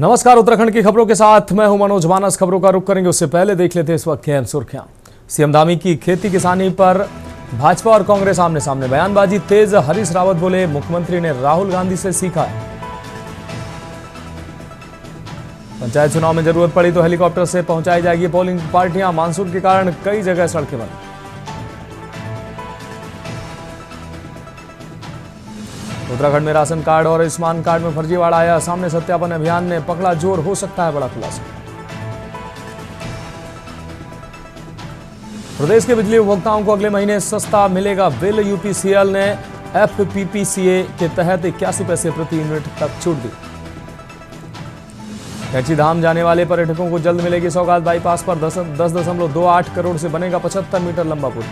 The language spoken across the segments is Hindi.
नमस्कार, उत्तराखंड की खबरों के साथ मैं हूं मनोज मानस। खबरों का रुख करेंगे उससे पहले देख लेते हैं इस वक्त की अहम सुर्खियां। सीएम धामी की खेती किसानी पर भाजपा और कांग्रेस आमने सामने, बयानबाजी तेज। हरीश रावत बोले मुख्यमंत्री ने राहुल गांधी से सीखा है। पंचायत चुनाव में जरूरत पड़ी तो हेलीकॉप्टर से पहुंचाई जाएगी पोलिंग पार्टियां। मानसून के कारण कई जगह सड़कें बंद। उत्तराखंड में राशन कार्ड और आयुष्मान कार्ड में फर्जीवाड़ा आया सामने। सत्यापन अभियान ने पकड़ा जोर, हो सकता है बड़ा खुलासा। प्रदेश के बिजली उपभोक्ताओं को अगले महीने सस्ता मिलेगा बिल। यूपीसीएल ने एफपीपीसीए के तहत 81 पैसे प्रति यूनिट तक छूट दी। कैंची धाम जाने वाले पर्यटकों को जल्द मिलेगी सौगात। बाईपास पर 10.28 करोड़ से बनेगा 75 मीटर लंबा पुल।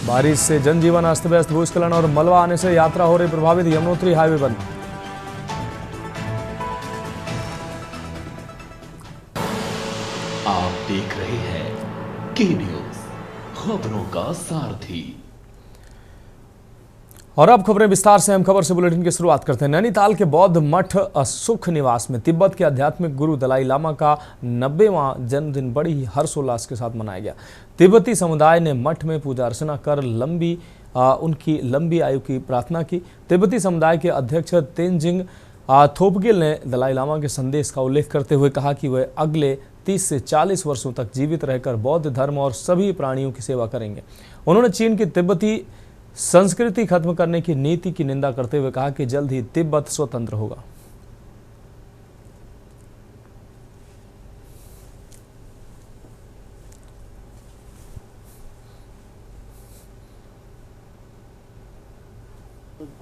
बारिश से जनजीवन अस्त व्यस्त। भूस्खलन और मलबा आने से यात्रा हो रही प्रभावित। यमुनोत्री हाईवे बंद। आप देख रहे हैं के न्यूज, खबरों का सारथी। और अब खबरें विस्तार से। हम खबर से बुलेटिन की शुरुआत करते हैं। नैनीताल के बौद्ध मठ सुख निवास में तिब्बत के आध्यात्मिक गुरु दलाई लामा का 90वां जन्मदिन बड़ी ही हर्षोल्लास के साथ मनाया गया। तिब्बती समुदाय ने मठ में पूजा अर्चना कर उनकी लंबी आयु की प्रार्थना की। तिब्बती समुदाय के अध्यक्ष तेंजिंग थोपगिल ने दलाई लामा के संदेश का उल्लेख करते हुए कहा कि वह अगले 30 से 40 वर्षों तक जीवित रहकर बौद्ध धर्म और सभी प्राणियों की सेवा करेंगे। उन्होंने चीन की तिब्बती संस्कृति खत्म करने की नीति की निंदा करते हुए कहा कि जल्द ही तिब्बत स्वतंत्र होगा।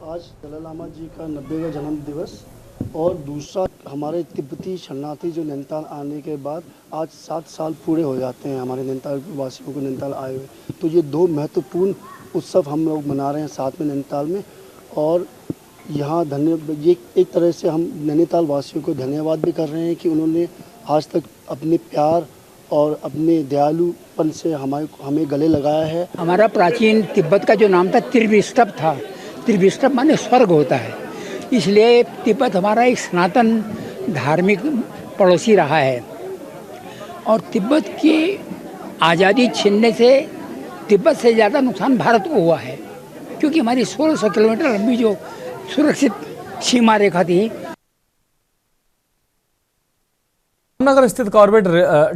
आज दलाई लामा जी का 90वां जन्म दिवस और दूसरा हमारे तिब्बती शरणार्थी जो नैनीताल आने के बाद आज 7 साल पूरे हो जाते हैं हमारे नैनीताल वासियों को नैनीताल आए हुए। तो ये दो महत्वपूर्ण उत्सव हम लोग मना रहे हैं साथ में नैनीताल में। और यहाँ ये एक तरह से हम नैनीताल वासियों को धन्यवाद भी कर रहे हैं कि उन्होंने आज तक अपने प्यार और अपने दयालुपन से हमें गले लगाया है। हमारा प्राचीन तिब्बत का जो नाम था त्रिविष्टप था। त्रिविष्टप माने स्वर्ग होता है, इसलिए तिब्बत हमारा एक सनातन धार्मिक पड़ोसी रहा है। और तिब्बत की आज़ादी छीनने से तिब्बत से ज़्यादा नुकसान भारत को हुआ है, क्योंकि हमारी 1600 किलोमीटर लंबी जो सुरक्षित सीमा रेखा थी। नगर स्थित कॉर्बेट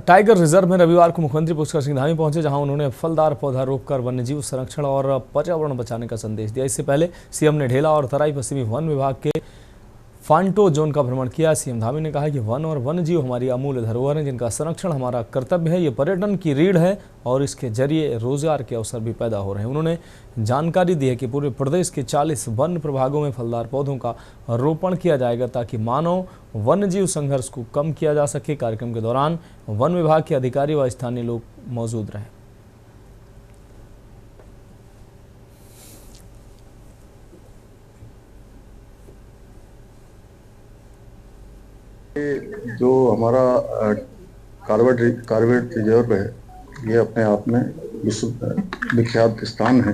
टाइगर रिजर्व में रविवार को मुख्यमंत्री पुष्कर सिंह धामी पहुंचे, जहां उन्होंने फलदार पौधा रोपकर वन्यजीव संरक्षण और पर्यावरण बचाने का संदेश दिया। इससे पहले सीएम ने ढेला और तराई पश्चिमी वन विभाग के फांटो जोन का भ्रमण किया। सीएम धामी ने कहा कि वन और वन्यजीव हमारी अमूल्य धरोहर हैं, जिनका संरक्षण हमारा कर्तव्य है। ये पर्यटन की रीढ़ है और इसके जरिए रोजगार के अवसर भी पैदा हो रहे हैं। उन्होंने जानकारी दी है कि पूरे प्रदेश के 40 वन प्रभागों में फलदार पौधों का रोपण किया जाएगा, ताकि मानव वन्यजीव संघर्ष को कम किया जा सके। कार्यक्रम के दौरान वन विभाग के अधिकारी व स्थानीय लोग मौजूद रहे। जो हमारा कॉर्बेट रिजर्व है, ये अपने आप में विश्व विख्यात स्थान है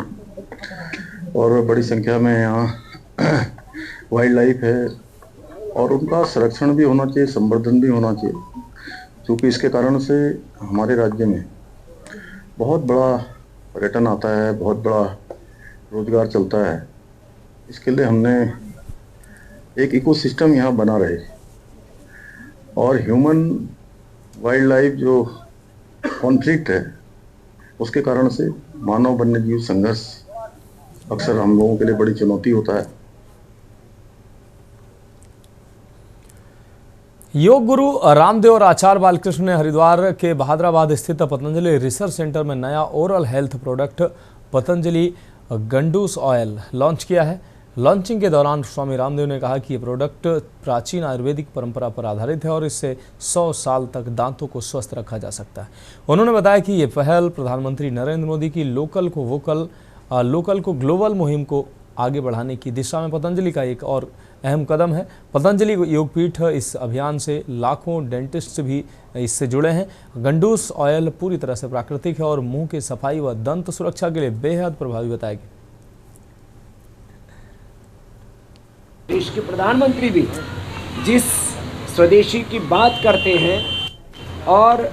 और बड़ी संख्या में यहाँ वाइल्ड लाइफ है और उनका संरक्षण भी होना चाहिए, संवर्धन भी होना चाहिए, क्योंकि इसके कारण से हमारे राज्य में बहुत बड़ा पर्यटन आता है, बहुत बड़ा रोजगार चलता है। इसके लिए हमने एक इकोसिस्टम यहाँ बना रहे और ह्यूमन वाइल्ड लाइफ जो कॉन्फ्लिक्ट है, उसके कारण से मानव वन्यजीव संघर्ष अक्सर हम लोगों के लिए बड़ी चुनौती होता है। योग गुरु रामदेव और आचार्य बालकृष्ण ने हरिद्वार के बहादुराबाद स्थित पतंजलि रिसर्च सेंटर में नया oral health product Patanjali Gandush oil launch किया है। लॉन्चिंग के दौरान स्वामी रामदेव ने कहा कि ये प्रोडक्ट प्राचीन आयुर्वेदिक परंपरा पर आधारित है और इससे 100 साल तक दांतों को स्वस्थ रखा जा सकता है। उन्होंने बताया कि ये पहल प्रधानमंत्री नरेंद्र मोदी की लोकल को ग्लोबल मुहिम को आगे बढ़ाने की दिशा में पतंजलि का एक और अहम कदम है। पतंजलि योगपीठ इस अभियान से लाखों डेंटिस्ट भी इससे जुड़े हैं। गंडूस ऑयल पूरी तरह से प्राकृतिक है और मुंह की सफाई व दंत सुरक्षा के लिए बेहद प्रभावी बताया गया। देश के प्रधानमंत्री भी जिस स्वदेशी की बात करते हैं और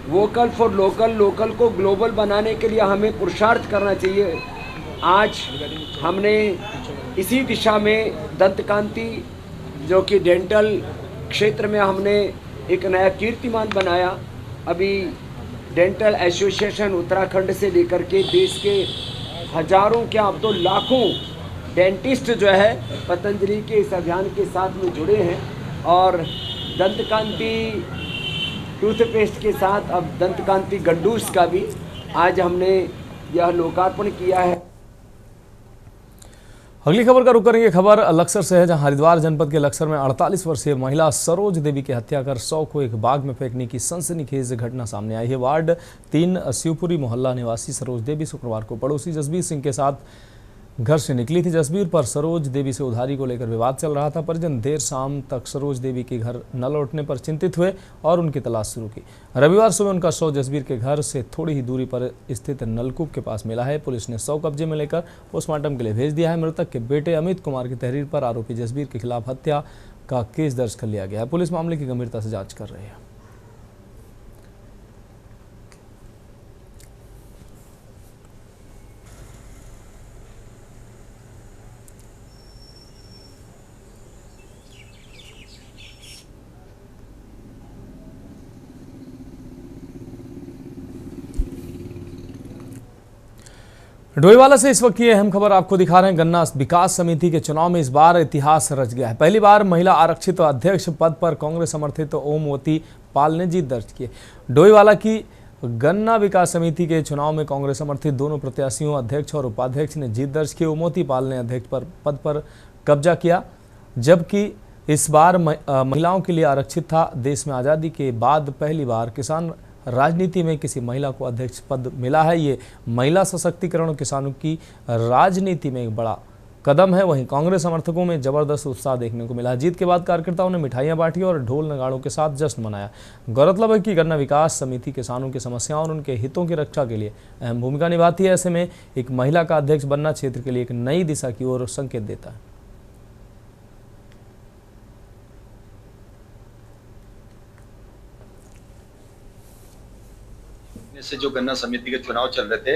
वोकल फॉर लोकल, लोकल को ग्लोबल बनाने के लिए हमें पुरुषार्थ करना चाहिए। आज हमने इसी दिशा में दंतकांति जो कि डेंटल क्षेत्र में हमने एक नया कीर्तिमान बनाया। अभी डेंटल एसोसिएशन उत्तराखंड से लेकर के देश के हजारों क्या अब तो लाखों डेंटिस्ट जो है पतंजलि के इस अभियान के साथ में जुड़े हैं और दंतकांति टूथपेस्ट के साथ अब दंतकांति गंडूस का भी आज हमने यह लोकार्पण किया है। अगली खबर का रुख करेंगे। खबर लक्सर से है, जहां हरिद्वार जनपद के लक्सर में 48 वर्षीय महिला सरोज देवी की हत्या कर 100 को एक बाग में फेंकने की सनसनीखेज घटना सामने आई है। वार्ड 3 शिवपुरी मोहल्ला निवासी सरोज देवी शुक्रवार को पड़ोसी जसबीर सिंह के साथ घर से निकली थी। जसबीर पर सरोज देवी से उधारी को लेकर विवाद चल रहा था। परिजन देर शाम तक सरोज देवी के घर न लौटने पर चिंतित हुए और उनकी तलाश शुरू की। रविवार सुबह उनका शव जसबीर के घर से थोड़ी ही दूरी पर स्थित नलकूप के पास मिला है। पुलिस ने शव कब्जे में लेकर पोस्टमार्टम के लिए भेज दिया है। मृतक के बेटे अमित कुमार की तहरीर पर आरोपी जसबीर के खिलाफ हत्या का केस दर्ज कर लिया गया है। पुलिस मामले की गंभीरता से जाँच कर रही है। डोईवाला से इस वक्त ये अहम खबर आपको दिखा रहे हैं। गन्ना विकास समिति के चुनाव में इस बार इतिहास रच गया है। पहली बार महिला आरक्षित अध्यक्ष पद पर कांग्रेस समर्थित ओमवती पाल ने जीत दर्ज की। डोईवाला की गन्ना विकास समिति के चुनाव में कांग्रेस समर्थित दोनों प्रत्याशियों अध्यक्ष और उपाध्यक्ष ने जीत दर्ज की। ओमवती पाल ने अध्यक्ष पद पर कब्जा किया, जबकि इस बार महिलाओं के लिए आरक्षित था। देश में आज़ादी के बाद पहली बार किसान राजनीति में किसी महिला को अध्यक्ष पद मिला है। ये महिला सशक्तिकरण और किसानों की राजनीति में एक बड़ा कदम है। वहीं कांग्रेस समर्थकों में जबरदस्त उत्साह देखने को मिला। जीत के बाद कार्यकर्ताओं ने मिठाइयां बांटी और ढोल नगाड़ों के साथ जश्न मनाया। गौरतलब है कि गन्ना विकास समिति किसानों की समस्याओं और उनके हितों की रक्षा के लिए अहम भूमिका निभाती है। ऐसे में एक महिला का अध्यक्ष बनना क्षेत्र के लिए एक नई दिशा की ओर संकेत देता है। से जो गन्ना समिति के चुनाव चल रहे थे,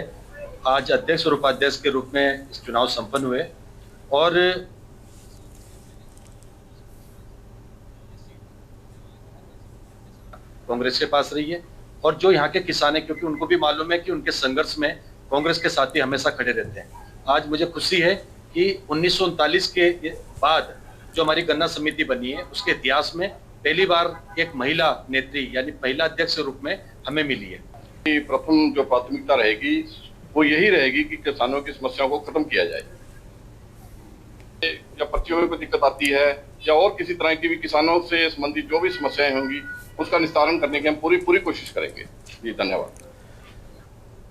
आज अध्यक्ष और उपाध्यक्ष के रूप में इस चुनाव संपन्न हुए और कांग्रेस के पास रही है। और जो यहाँ के किसान हैं, क्योंकि उनको भी मालूम है कि उनके संघर्ष में कांग्रेस के साथी हमेशा खड़े रहते हैं। आज मुझे खुशी है कि 1939 के बाद जो हमारी गन्ना समिति बनी है, उसके इतिहास में पहली बार एक महिला नेत्री यानी महिला अध्यक्ष के रूप में हमें मिली है। प्रथम जो प्राथमिकता रहेगी वो यही रहेगी कि किसानों की समस्याओं को खत्म किया जाए। या पर्चियों में कोई दिक्कत आती है या और किसी तरह की भी किसानों से संबंधित जो भी समस्याएं होंगी उसका निस्तारण करने की हम पूरी कोशिश करेंगे। जी धन्यवाद।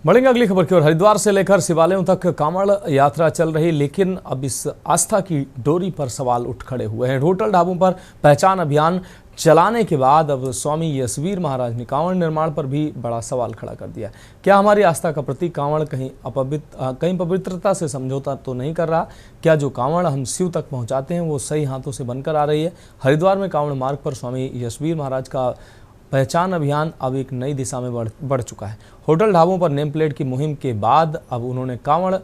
बढ़ेंगे अगली खबर की ओर। हरिद्वार से लेकर शिवालयों तक कांवड़ यात्रा चल रही, लेकिन अब इस आस्था की डोरी पर सवाल उठ खड़े हुए हैं। होटल ढाबों पर पहचान अभियान चलाने के बाद अब स्वामी यशवीर महाराज ने कांवड़ निर्माण पर भी बड़ा सवाल खड़ा कर दिया। क्या हमारी आस्था का प्रतीक कांवड़ कहीं पवित्रता से समझौता तो नहीं कर रहा? क्या जो कांवड़ हम शिव तक पहुंचाते हैं वो सही हाथों से बनकर आ रही है? हरिद्वार में कांवड़ मार्ग पर स्वामी यशवीर महाराज का पहचान अभियान अब एक नई दिशा में बढ़ चुका है। होटल ढाबों पर नेम प्लेट की मुहिम के बाद अब उन्होंने कांवड़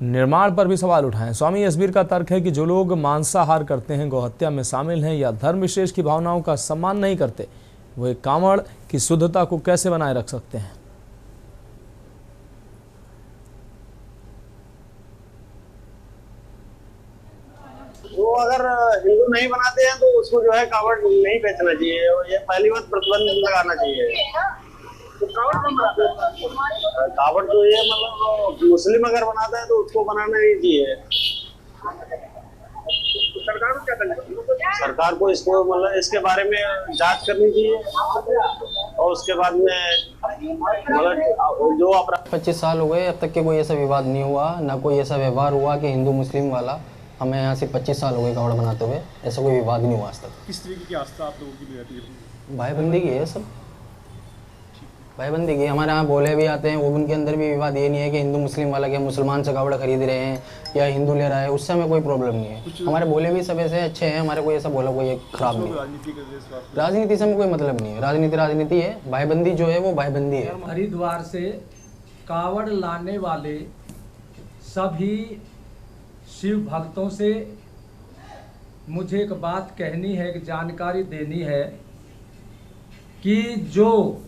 निर्माण पर भी सवाल उठाए। स्वामी यशवीर का तर्क है कि जो लोग मांसाहार करते हैं, गौहत्या में शामिल हैं या धर्म विशेष की भावनाओं का सम्मान नहीं करते, वो एक कांवड़ की शुद्धता को कैसे बनाए रख सकते हैं? वो अगर हिंदू नहीं बनाते हैं तो उसको जो है कावड़ नहीं बेचना चाहिए और ये पहली बात प्रतिबंध लगाना चाहिए। कावड़ जो ये मतलब मुस्लिम अगर बनाता है तो उसको बनाना नहीं चाहिए। सरकार को क्या करना चाहिए? सरकार को इसको मतलब इसके बारे में जांच करनी चाहिए और उसके बाद में मतलब जो अपराध 25 साल हो गए अब तक के कोई ऐसा विवाद नहीं हुआ, ना कोई ऐसा व्यवहार हुआ कि हिंदू मुस्लिम वाला। हमें यहाँ से 25 साल हो गए कावड़ बनाते हुए, ऐसा कोई विवाद नहीं हुआ आज तक। किस तरीके की आस्था आप लोगों की रहती है? भाईबंदी की है सब। भाईबंदी की हमारे यहाँ बोले भी आते हैं, वो उनके अंदर भी विवाद ये नहीं है कि हिंदू मुस्लिम वाला क्या मुसलमान से कावड़ खरीद रहे हैं या हिंदू ले रहा है, उससे हमें कोई प्रॉब्लम नहीं है। हमारे बोले भी सब ऐसे अच्छे हैं, हमारे कोई ऐसा बोला कोई खराब नहीं है। राजनीति से हमें कोई मतलब नहीं है, राजनीति है, भाईबंदी जो है वो भाईबंदी है। हरिद्वार से कावड़ लाने वाले सभी शिव भक्तों से मुझे एक बात कहनी है, एक जानकारी देनी है कि जो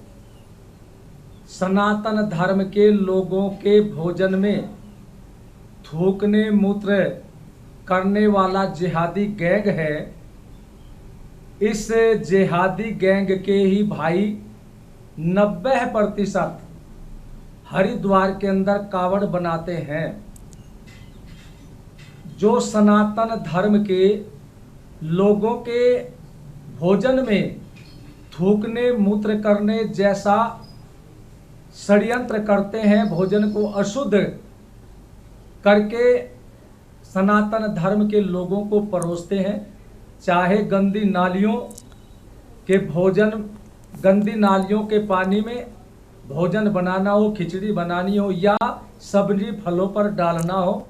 सनातन धर्म के लोगों के भोजन में थूकने मूत्र करने वाला जिहादी गैंग है, इस जिहादी गैंग के ही भाई 90% हरिद्वार के अंदर कावड़ बनाते हैं। जो सनातन धर्म के लोगों के भोजन में थूकने मूत्र करने जैसा षड्यंत्र करते हैं, भोजन को अशुद्ध करके सनातन धर्म के लोगों को परोसते हैं, चाहे गंदी नालियों के भोजन, गंदी नालियों के पानी में भोजन बनाना हो, खिचड़ी बनानी हो या सब्जी फलों पर डालना हो।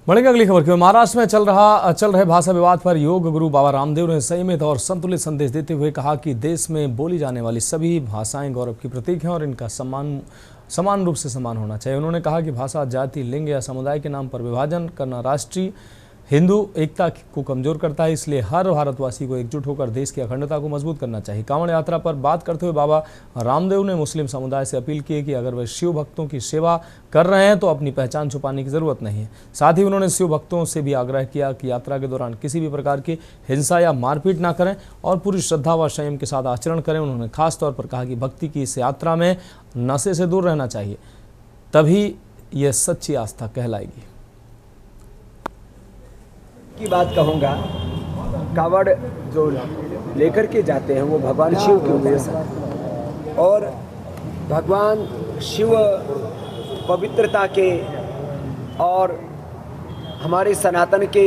बढ़ेंगे अगली खबर की। महाराष्ट्र में चल रहे भाषा विवाद पर योग गुरु बाबा रामदेव ने संयमित और संतुलित संदेश देते हुए कहा कि देश में बोली जाने वाली सभी भाषाएं गौरव की प्रतीक हैं और इनका समान रूप से सम्मान होना चाहिए। उन्होंने कहा कि भाषा, जाति, लिंग या समुदाय के नाम पर विभाजन करना राष्ट्रीय हिंदू एकता को कमजोर करता है, इसलिए हर भारतवासी को एकजुट होकर देश की अखंडता को मजबूत करना चाहिए। कांवड़ यात्रा पर बात करते हुए बाबा रामदेव ने मुस्लिम समुदाय से अपील की कि अगर वे शिव भक्तों की सेवा कर रहे हैं तो अपनी पहचान छुपाने की जरूरत नहीं है। साथ ही उन्होंने शिव भक्तों से भी आग्रह किया कि यात्रा के दौरान किसी भी प्रकार की हिंसा या मारपीट ना करें और पूरी श्रद्धा व संयम के साथ आचरण करें। उन्होंने खास तौर पर कहा कि भक्ति की इस यात्रा में नशे से दूर रहना चाहिए, तभी यह सच्ची आस्था कहलाएगी। की बात कहूँगा, कावड़ जो लेकर के जाते हैं वो भगवान शिव के उद्देश्य है और भगवान शिव पवित्रता के और हमारे सनातन के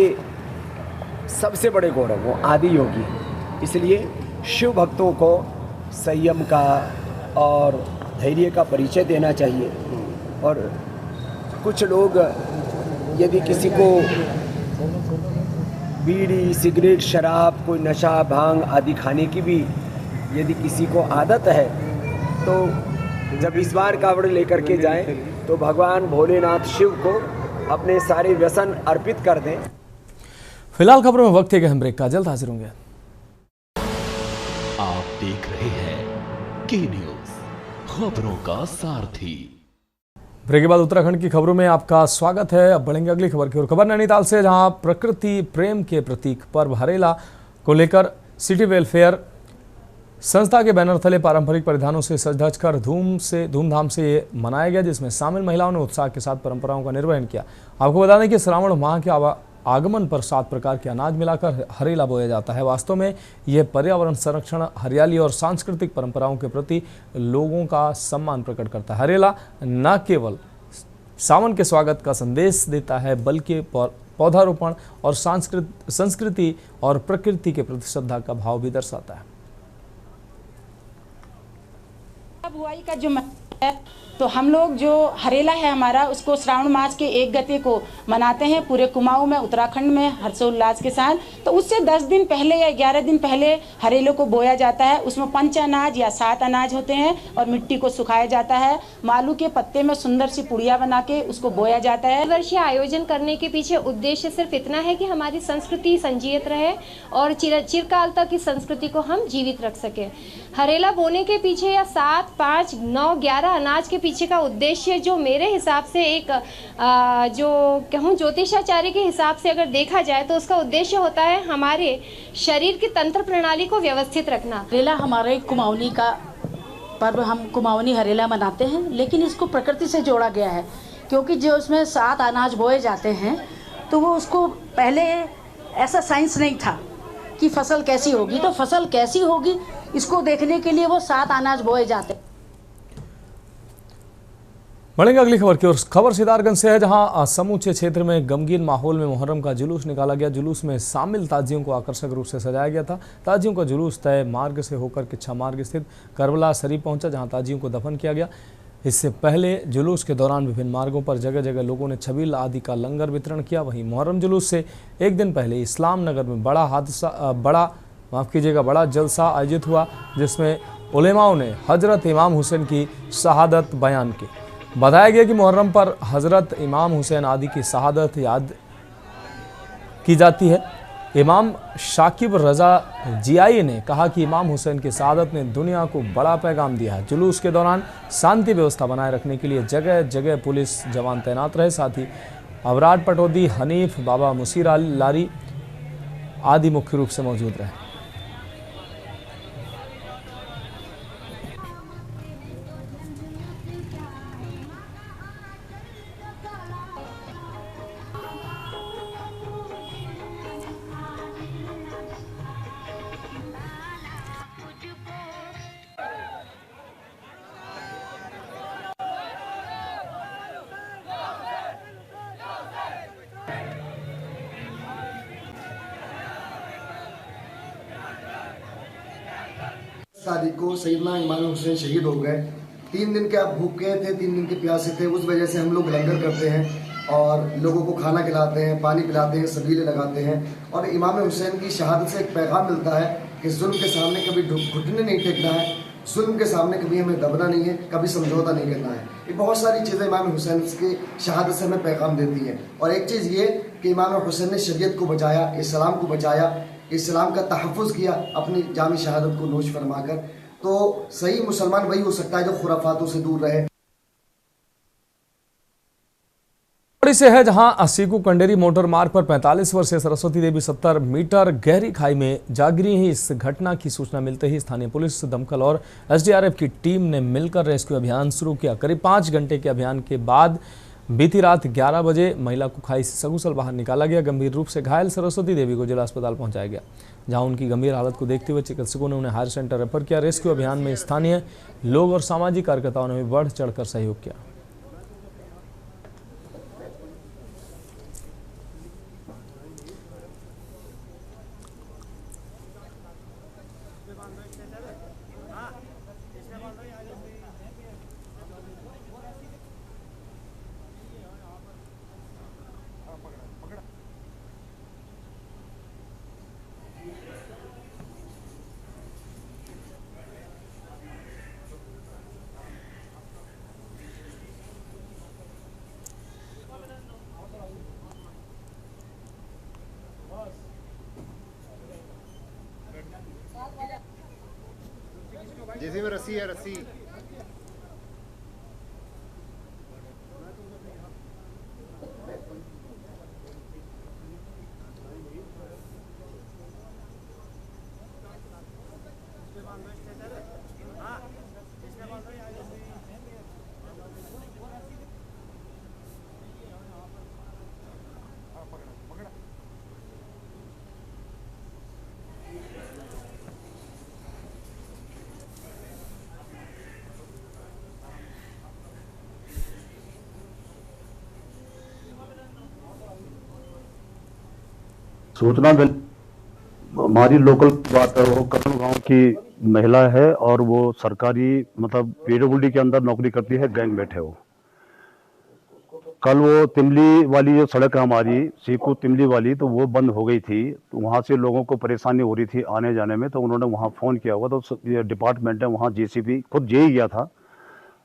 सबसे बड़े गौरव, वो आदि योगी। इसलिए शिव भक्तों को संयम का और धैर्य का परिचय देना चाहिए। और कुछ लोग यदि किसी को बीड़ी, सिगरेट, शराब, कोई नशा, भांग आदि खाने की भी यदि किसी को आदत है तो जब इस बार कावड़ लेकर के जाएं तो भगवान भोलेनाथ शिव को अपने सारे व्यसन अर्पित कर दें। फिलहाल खबरों में वक्त है कि हम ब्रेक का, जल्द हाजिर होंगे। आप देख रहे हैं के न्यूज़, खबरों का सारथी। ब्रेक के बाद उत्तराखंड की खबरों में आपका स्वागत है। अब बढ़ेंगे अगली खबर की ओर। खबर नैनीताल से, जहां प्रकृति प्रेम के प्रतीक पर्व हरेला को लेकर सिटी वेलफेयर संस्था के बैनर तले पारंपरिक परिधानों से सज धज कर धूमधाम से ये मनाया गया, जिसमें शामिल महिलाओं ने उत्साह के साथ परंपराओं का निर्वहन किया। आपको बता दें कि श्रावण माह के आगमन पर 7 प्रकार के अनाज मिलाकर हरेला बोया जाता है। वास्तव में यह पर्यावरण संरक्षण, हरियाली और सांस्कृतिक परंपराओं के प्रति लोगों का सम्मान प्रकट करता है। हरेला न केवल सावन के स्वागत का संदेश देता है, बल्कि पौधारोपण और संस्कृति और प्रकृति के प्रति श्रद्धा का भाव भी दर्शाता है। बुआई का जो है तो हम लोग जो हरेला है हमारा, उसको श्रावण मास के 1 गते को मनाते हैं पूरे कुमाऊं में, उत्तराखंड में हर्षोल्लास के साथ। तो उससे 10 दिन पहले या 11 दिन पहले हरेले को बोया जाता है। उसमें 5 अनाज या 7 अनाज होते हैं और मिट्टी को सुखाया जाता है। मालू के पत्ते में सुंदर सी पुड़िया बना के उसको बोया जाता है। वर्षीय आयोजन करने के पीछे उद्देश्य सिर्फ इतना है कि हमारी संस्कृति संजीवित रहे और चिरकाल तक इस संस्कृति को हम जीवित रख सके। हरेला बोने के पीछे या 7, 5, 9, 11 अनाज के पीछे का उद्देश्य जो मेरे हिसाब से एक जो कहूँ ज्योतिषाचार्य के हिसाब से अगर देखा जाए तो उसका उद्देश्य होता है हमारे शरीर की तंत्र प्रणाली को व्यवस्थित रखना। हरेला हमारे कुमाऊनी का पर्व, हम कुमाऊनी हरेला मनाते हैं, लेकिन इसको प्रकृति से जोड़ा गया है क्योंकि जो उसमें 7 अनाज बोए जाते हैं तो वो उसको पहले ऐसा साइंस नहीं था कि फसल कैसी होगी, तो फसल कैसी होगी इसको देखने के लिए वो 7 अनाज बोए जाते हैं। बढ़ेंगे अगली खबर की ओर। खबर सितारगंज से है, जहां समूचे क्षेत्र में गमगीन माहौल में मुहर्रम का जुलूस निकाला गया। जुलूस में शामिल ताजियों को आकर्षक रूप से सजाया गया था। ताजियों का जुलूस तय मार्ग से होकर किच्छा मार्ग स्थित करबला शरीफ पहुंचा, जहां ताजियों को दफन किया गया। इससे पहले जुलूस के दौरान विभिन्न मार्गों पर जगह जगह लोगों ने छबील आदि का लंगर वितरण किया। वहीं मुहर्रम जुलूस से एक दिन पहले इस्लाम नगर में बड़ा जलसा आयोजित हुआ, जिसमें उलेमाओं ने हजरत इमाम हुसैन की शहादत बयान की। बताया गया कि मुहर्रम पर हजरत इमाम हुसैन आदि की शहादत याद की जाती है। इमाम शाकिब रजा जियाई ने कहा कि इमाम हुसैन की शहादत ने दुनिया को बड़ा पैगाम दिया है। जुलूस के दौरान शांति व्यवस्था बनाए रखने के लिए जगह जगह पुलिस जवान तैनात रहे। साथ ही अवराड पटौदी, हनीफ, बाबा मुसीर लारी आदि मुख्य रूप से मौजूद रहे। तारीख को सैयदना इमाम हुसैन शहीद हो गए। 3 दिन के आप भूखे थे, 3 दिन के प्यासे थे। उस वजह से हम लोग लंगर करते हैं और लोगों को खाना खिलाते हैं, पानी पिलाते हैं, सबीले लगाते हैं। और इमाम हुसैन की शहादत से एक पैगाम मिलता है कि जुल्म के सामने कभी घुटने नहीं टेकना है, जुल्म के सामने कभी हमें दबना नहीं है, कभी समझौता नहीं करना है। ये बहुत सारी चीज़ें इमाम हुसैन की शहादत से हमें पैगाम देती हैं। और एक चीज़ ये कि इमाम हुसैन ने शरीयत को बचाया, इस्लाम को बचाया, इस्लाम का तहफ़्फ़ुज़ किया अपनी जामी शहादत को नोश फरमाकर। तो सही मुसलमान वही हो सकता है जो खुराफातों से दूर रहे। से है, जहां सीकू कंडेरी मोटर मार्ग पर 45 वर्षीय सरस्वती देवी 70 मीटर गहरी खाई में जा गिरी हैं। इस घटना की सूचना मिलते ही स्थानीय पुलिस, दमकल और एसडीआरएफ की टीम ने मिलकर रेस्क्यू अभियान शुरू किया। करीब 5 घंटे के अभियान के बाद बीती रात 11 बजे महिला को खाई से सकुशल बाहर निकाला गया। गंभीर रूप से घायल सरस्वती देवी को जिला अस्पताल पहुंचाया गया, जहां उनकी गंभीर हालत को देखते हुए चिकित्सकों ने उन्हें हायर सेंटर रेफर किया। रेस्क्यू अभियान में स्थानीय लोग और सामाजिक कार्यकर्ताओं ने भी बढ़ चढ़कर सहयोग किया। जैसे में रस्सी है, रस्सी सूचना मिल हमारी लोकल बात है, वो करण गांव की महिला है और वो सरकारी मतलब पीडब्ल्यूडी के अंदर नौकरी करती है, गैंगमेट है वो। कल वो तिमली वाली जो सड़क है हमारी सीकू तिमली वाली, तो वो बंद हो गई थी। तो वहाँ से लोगों को परेशानी हो रही थी आने जाने में, तो उन्होंने वहाँ फ़ोन किया हुआ। तो ये डिपार्टमेंट है वहाँ, जेसीबी खुद जेई गया था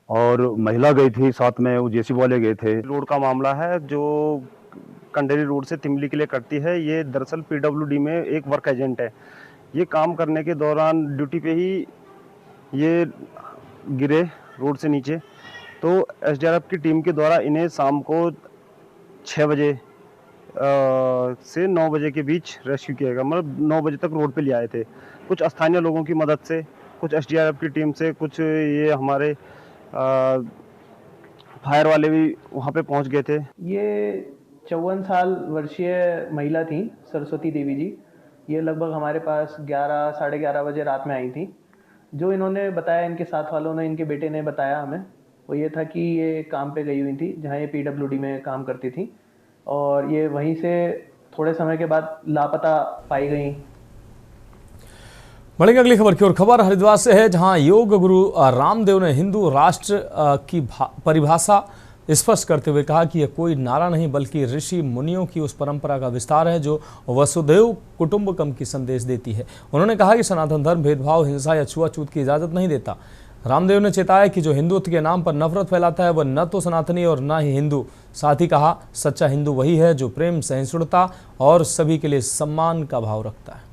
और महिला गई थी साथ में, वो जेसीबी वाले गए थे। रोड का मामला है जो कंडेरी रोड से तिमली के लिए करती है। ये दरअसल पीडब्ल्यूडी में एक वर्क एजेंट है। ये काम करने के दौरान ड्यूटी पे ही ये गिरे रोड से नीचे। तो एसडीआरएफ की टीम के द्वारा इन्हें शाम को 6 बजे से 9 बजे के बीच रेस्क्यू किया गया। मतलब 9 बजे तक रोड पे ले आए थे। कुछ स्थानीय लोगों की मदद से, कुछ एसडीआरएफ की टीम से, कुछ ये हमारे फायर वाले भी वहाँ पे पहुँच गए थे। ये 54 साल वर्षीय महिला थी सरस्वती देवी जी। ये लगभग हमारे पास 11 साढ़े 11 बजे रात में आई थी। जो इन्होंने बताया, इनके साथ वालों ने, इनके बेटे ने बताया हमें वो ये था कि ये काम पे गई हुई थी जहाँ ये PWD में काम करती थी, और ये वहीं से थोड़े समय के बाद लापता पाई गई। बढ़ेंगे अगली खबर की ओर। खबर हरिद्वार से है, जहां योग गुरु रामदेव ने हिंदू राष्ट्र की परिभाषा स्पष्ट करते हुए कहा कि यह कोई नारा नहीं बल्कि ऋषि मुनियों की उस परंपरा का विस्तार है जो वसुधैव कुटुंबकम की संदेश देती है। उन्होंने कहा कि सनातन धर्म भेदभाव, हिंसा या छुआछूत की इजाजत नहीं देता। रामदेव ने चेताया कि जो हिंदुत्व के नाम पर नफरत फैलाता है वह न तो सनातनी और न ही हिंदू। साथ ही कहा, सच्चा हिंदू वही है जो प्रेम, सहिष्णुता और सभी के लिए सम्मान का भाव रखता है।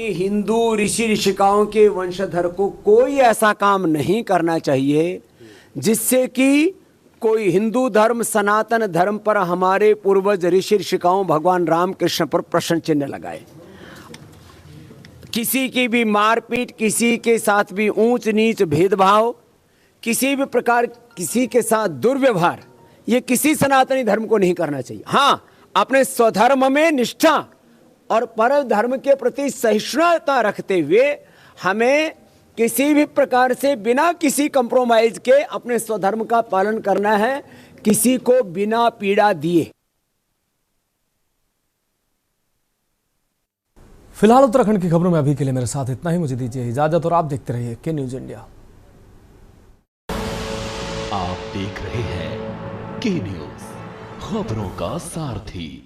हिंदू ऋषि ऋषिकाओं के वंशधर को कोई ऐसा काम नहीं करना चाहिए जिससे कि कोई हिंदू धर्म, सनातन धर्म पर हमारे पूर्वज ऋषि ऋषिकाओं भगवान राम कृष्ण पर प्रश्न चिन्ह लगाए। किसी की भी मारपीट, किसी के साथ भी ऊंच नीच भेदभाव, किसी भी प्रकार किसी के साथ दुर्व्यवहार, ये किसी सनातनी धर्म को नहीं करना चाहिए। हाँ, अपने स्वधर्म में निष्ठा और पर धर्म के प्रति सहिष्णुता रखते हुए हमें किसी भी प्रकार से बिना किसी कंप्रोमाइज के अपने स्वधर्म का पालन करना है, किसी को बिना पीड़ा दिए। फिलहाल उत्तराखंड की खबरों में अभी के लिए मेरे साथ इतना ही। मुझे दीजिए इजाजत और आप देखते रहिए के न्यूज इंडिया। आप देख रहे हैं के न्यूज, खबरों का सारथी।